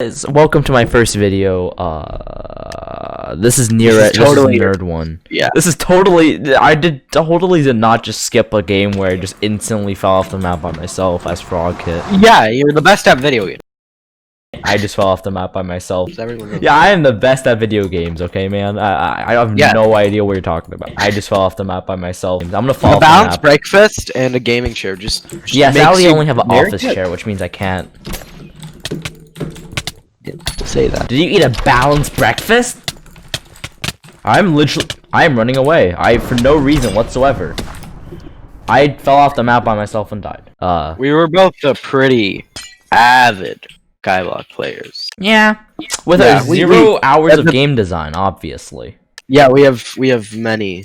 Welcome to my first video. This is nerd one. Yeah. This is totally. I totally did not just skip a game where I just instantly fell off the map by myself as Frog Kit. Yeah, you're the best at video games. I just fell off the map by myself. Everyone Yeah, I am the best at video games. Okay, man. I have no idea what you're talking about. I just fell off the map by myself. I'm gonna fall off the map. A balanced breakfast and a gaming chair. Just yeah, sadly I only have an office chair, which means I can't. Say that. Did you eat a balanced breakfast? I am running away. For no reason whatsoever. I fell off the map by myself and died. We were both pretty avid SkyBlock players. Yeah. With 0 hours of game design, obviously. Yeah, we have many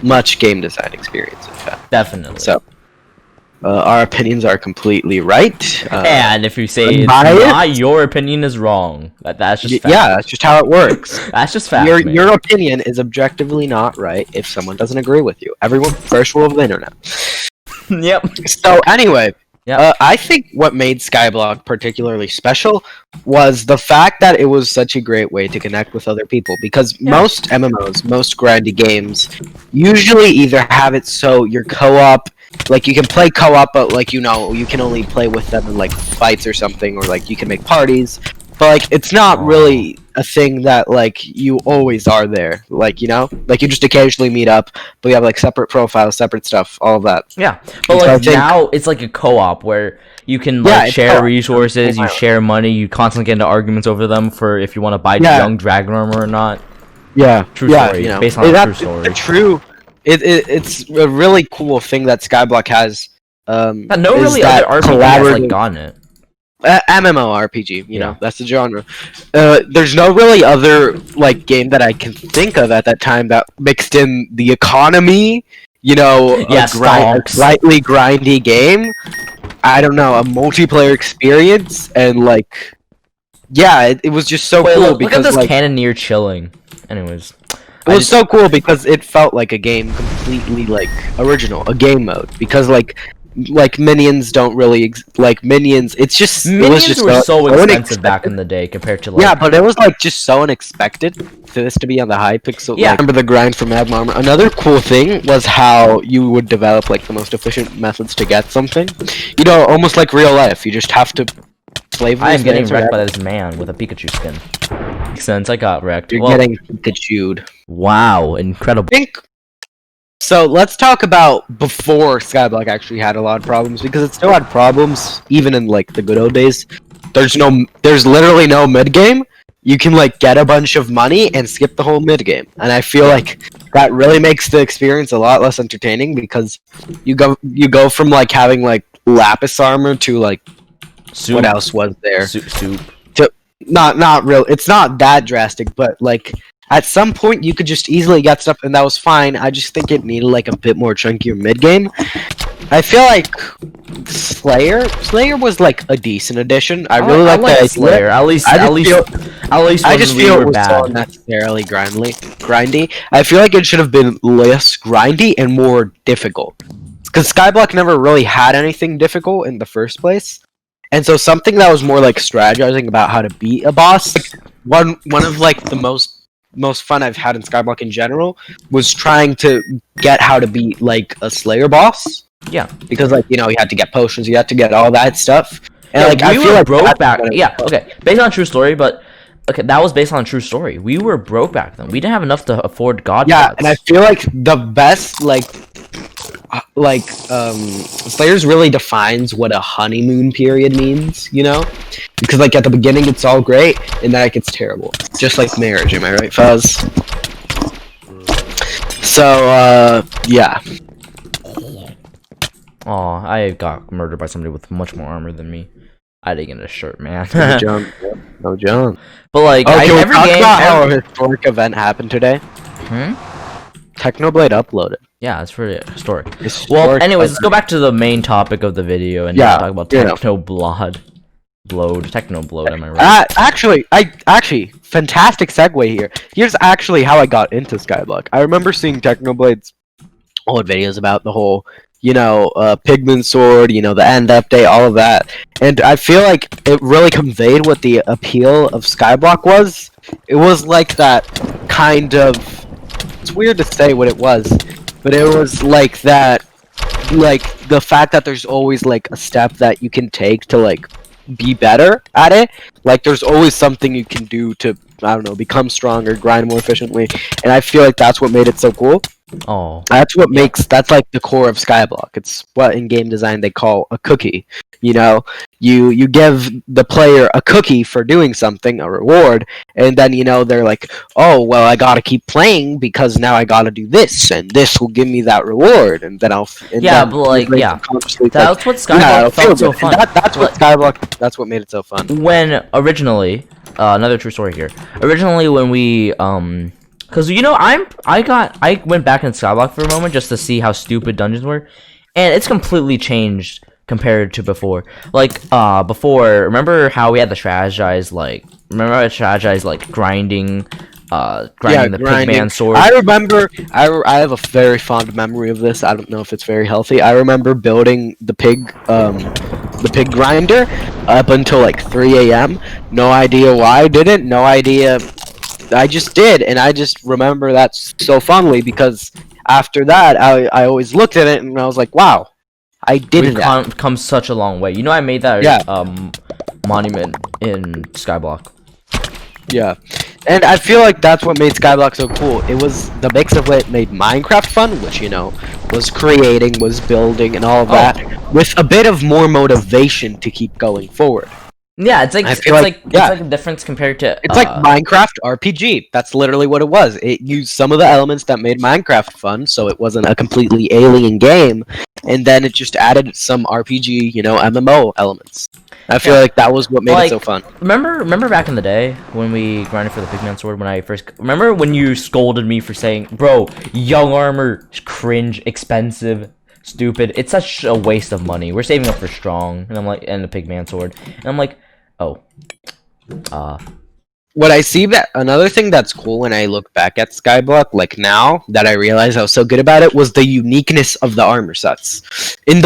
much game design experience, in fact. Definitely. So our opinions are completely right. And if you say it's not, your opinion is wrong. That's just fact. Yeah, that's just how it works. That's just fact. Your opinion is objectively not right if someone doesn't agree with you. Everyone, first rule of the internet. Yep. So anyway, yep. I think what made SkyBlock particularly special was the fact that it was such a great way to connect with other people. Because most MMOs, most grindy games, usually either have it so you're co-op. Like, you can play co-op, but, like, you can only play with them in, like, fights or something, or, like, you can make parties. But, like, it's not really a thing that, like, you always are there. Like, Like, you just occasionally meet up, but you have, like, separate profiles, separate stuff, all of that. Yeah, but, like, now it's like a co-op where you can, like, share resources, you share money, you constantly get into arguments over them for if you want to buy young dragon armor or not. Yeah. True story, based on a true story. It's a really cool thing that SkyBlock has. No really other RPG has like gotten it. MMORPG, you know, that's the genre. There's no really other like game that I can think of at that time that mixed in the economy, a slightly grindy game. I don't know, a multiplayer experience, and like, yeah, it was just so cool. Look at this cannoneer chilling. Anyways. It was so cool because it felt like a game completely like original, a game mode. Because like minions don't really minions. Minions were so expensive back in the day compared to yeah, but it was like just so unexpected for this to be on the high pixel. Yeah, remember the grind for Magma Armor. Another cool thing was how you would develop like the most efficient methods to get something. Almost like real life. You just have to. I am getting wrecked by this man with a Pikachu skin. Makes sense, I got wrecked. You're getting Pikachu'd. Wow, incredible. So let's talk about before SkyBlock actually had a lot of problems, because it still had problems even in like the good old days. There's literally no mid game. You can like get a bunch of money and skip the whole mid game, and I feel like that really makes the experience a lot less entertaining, because you go from like having like lapis armor to like soup. What else was there? Soup. Not real. It's not that drastic, but like at some point you could just easily get stuff, and that was fine. I just think it needed like a bit more chunkier mid game. I feel like Slayer was like a decent addition. I really like that Slayer. At least I just feel it was so unnecessarily grindy. I feel like it should have been less grindy and more difficult, because SkyBlock never really had anything difficult in the first place. And so something that was more like strategizing about how to beat a boss, one of like the most fun I've had in SkyBlock in general was trying to get how to beat like a Slayer boss. Yeah, because like you had to get potions, you had to get all that stuff. And like I feel like broke back. Yeah, okay, based on true story, but okay, that was based on a true story. We were broke back then. We didn't have enough to afford god pots. And I feel like the best Slayers really defines what a honeymoon period means, because like at the beginning it's all great and then it gets terrible, just like marriage. Am I right, Fuzz? So yeah. Oh, I got murdered by somebody with much more armor than me. I didn't get a shirt, man. No jump. But like, every game. How a historic event happened today. Technoblade uploaded. Yeah, it's pretty historic. Well, anyways, let's go back to the main topic of the video and talk about Technoblade. Technoblade, am I right? Actually, fantastic segue here. Here's actually how I got into SkyBlock. I remember seeing Technoblade's old videos about the whole Pigman Sword, the end update, all of that. And I feel like it really conveyed what the appeal of SkyBlock was. It was like that kind of... It's weird to say what it was, but it was like that, like, the fact that there's always, like, a step that you can take to, like, be better at it. Like, there's always something you can do to, I don't know, become stronger, grind more efficiently. And I feel like that's what made it so cool. Oh. That's what that's like the core of SkyBlock. It's what in game design they call a cookie. You give the player a cookie for doing something, a reward, and then they're like, oh well, I gotta keep playing because now I gotta do this, and this will give me that reward, and then that's what SkyBlock felt so fun. That's what made it so fun. When originally, another true story here. Originally, when we because I went back in SkyBlock for a moment just to see how stupid dungeons were, and it's completely changed compared to before. Like before, remember how we had to strategize grinding the Pigman Sword? I remember. I have a very fond memory of this. I don't know if it's very healthy. I remember building the pig grinder up until like 3 a.m. No idea why I did it. No idea. I just did, and I just remember that so fondly because after that, I always looked at it and I was like, wow, I did that. We've come such a long way. I made that monument in SkyBlock. Yeah, and I feel like that's what made SkyBlock so cool. It was the mix of what made Minecraft fun, which was creating, was building, and all of that, with a bit of more motivation to keep going forward. Yeah, it's like a difference compared to... It's like Minecraft RPG. That's literally what it was. It used some of the elements that made Minecraft fun, so it wasn't a completely alien game, and then it just added some RPG, MMO elements. I feel like that was what made it so fun. Remember back in the day when we grinded for the Pigman Sword, when I first... Remember when you scolded me for saying, bro, young armor, cringe, expensive... stupid, it's such a waste of money, we're saving up for strong, and I'm like, and the Pigman Sword, and I'm like, oh, what I see that another thing that's cool when I look back at SkyBlock, like now that I realize I was so good about it, was the uniqueness of the armor sets. In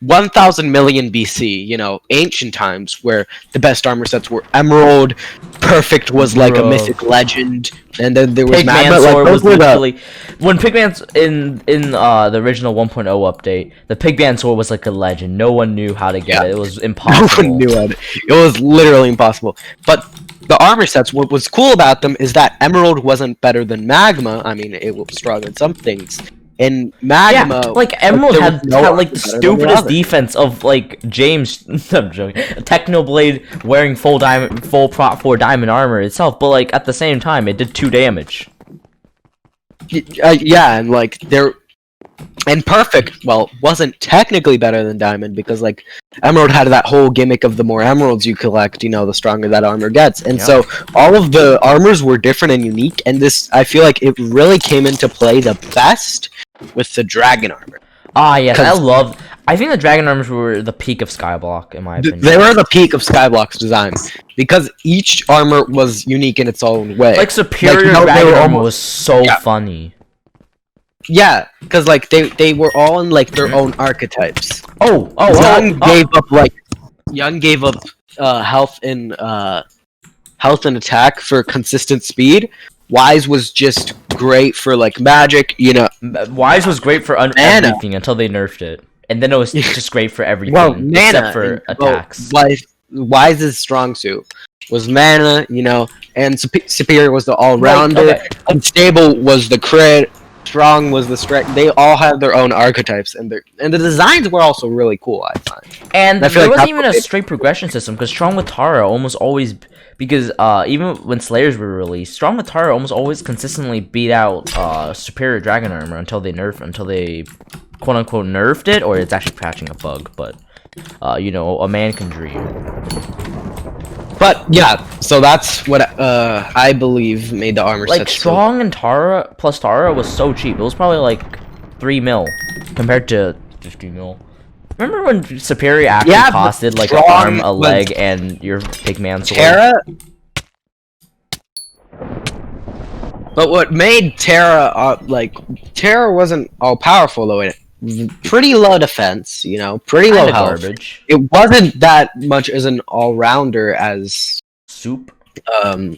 1000 million BC, ancient times, where the best armor sets were Emerald, Perfect was like a mythic legend, and then there was Pigman Sword was literally when Pigman's in the original 1.0 update, the Pigman Sword was like a legend. No one knew how to get it. It was impossible. No one knew it. It was literally impossible. But the armor sets, what was cool about them is that Emerald wasn't better than Magma. I mean, it was strong in some things. In Magma, like Emerald had like the stupidest defense of like James. I'm joking. Technoblade wearing full prop 4 diamond armor itself, but like at the same time, it did 2 damage. Yeah, and like and Perfect, well, wasn't technically better than Diamond because like Emerald had that whole gimmick of the more emeralds you collect, the stronger that armor gets. And so all of the armors were different and unique, and this, I feel like it really came into play the best with the dragon armor. Ah, yes, I think the dragon armors were the peak of SkyBlock, in my opinion. They were the peak of SkyBlock's design because each armor was unique in its own way. Like Superior dragon armor was so funny. Yeah, because like they were all in like their own archetypes. Young gave up health and attack for consistent speed. Wise was just great for like magic, Wise was great for everything until they nerfed it, and then it was just great for everything except for attacks. Wise's strong suit was mana, and Superior was the all-rounder. Unstable was the crit. Strong was the strength. They all have their own archetypes, and the designs were also really cool, I find. And there wasn't even a straight progression system, because Strong with Tara almost always, because even when Slayers were released, Strong with Tara almost always consistently beat out Superior Dragon Armor until they quote unquote nerfed it, or it's actually patching a bug. But a man can dream. But yeah, so that's what I believe made the armor like set Strong and Tara plus Tara was so cheap. It was probably like 3 mil compared to 50 mil. Remember when Superior actually costed like an arm, a leg, and your Pigman Sword? But what made Terra Terra wasn't all powerful though. It pretty low defense, you know, pretty low Kinda health. garbage. It wasn't that much as an all rounder as Soup.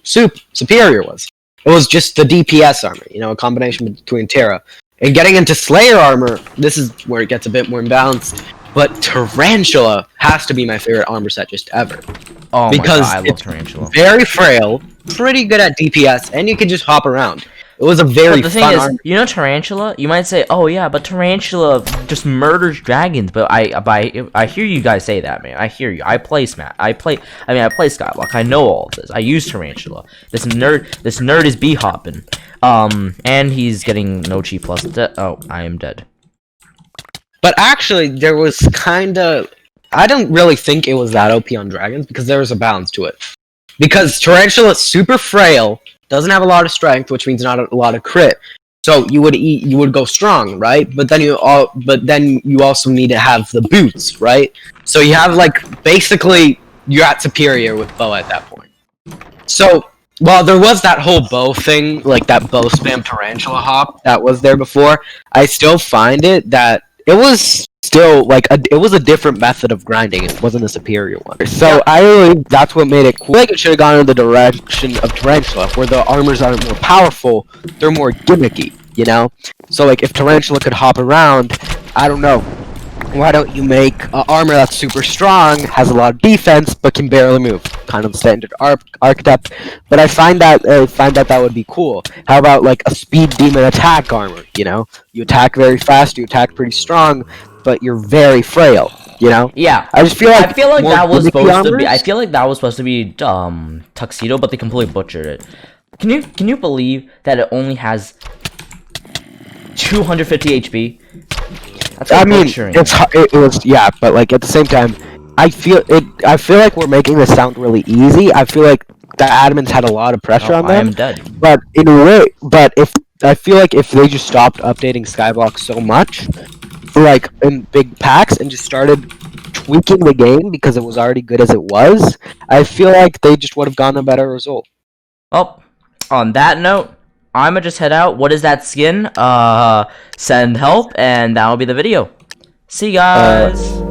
Superior was. It was just the DPS armor, you know, a combination between Terra and getting into Slayer armor. This is where it gets a bit more imbalanced. But Tarantula has to be my favorite armor set just ever. Oh because my god, I love it's Tarantula. very frail, pretty good at DPS, and you can just hop around. It was a very But the thing fun is, armor. you know Tarantula? You might say, oh yeah, but Tarantula just murders dragons. But I hear you guys say that, man. I hear you. I play SkyBlock. I know all of this. I use Tarantula. This nerd is b-hopping. And he's getting no chi plus. Oh, I am dead. But actually, there was kinda... I don't really think it was that OP on dragons, because there was a balance to it. Because Tarantula is super frail, doesn't have a lot of strength, which means not a lot of crit. So you would go strong, right? But then you also need to have the boots, right? So you have basically you're at superior with bow at that point. So while there was that whole bow thing, like that bow spam tarantula hop that was there before, I still find it that it was still it was a different method of grinding. It wasn't a superior one. So I really that's what made it cool. I think it should have gone in the direction of Tarantula, where the armors aren't more powerful, they're more gimmicky, you know? So if Tarantula could hop around, I don't know. Why don't you make an armor that's super strong, has a lot of defense, but can barely move? Kind of standard archetype. But I find that that would be cool. How about a speed demon attack armor? You know, you attack very fast, you attack pretty strong, but you're very frail. You know? Yeah. I just feel like that was supposed to be. I feel like that was supposed to be Tuxedo, but they completely butchered it. Can you believe that it only has 250 HP? I mean, it was but at the same time, I feel like we're making this sound really easy. I feel like the admins had a lot of pressure on them. I am dead. But in a way, I feel like if they just stopped updating SkyBlock so much, in big packs, and just started tweaking the game because it was already good as it was, I feel like they just would have gotten a better result. Well, on that note, I'ma just head out. What is that skin? Send help, and that'll be the video. See you guys.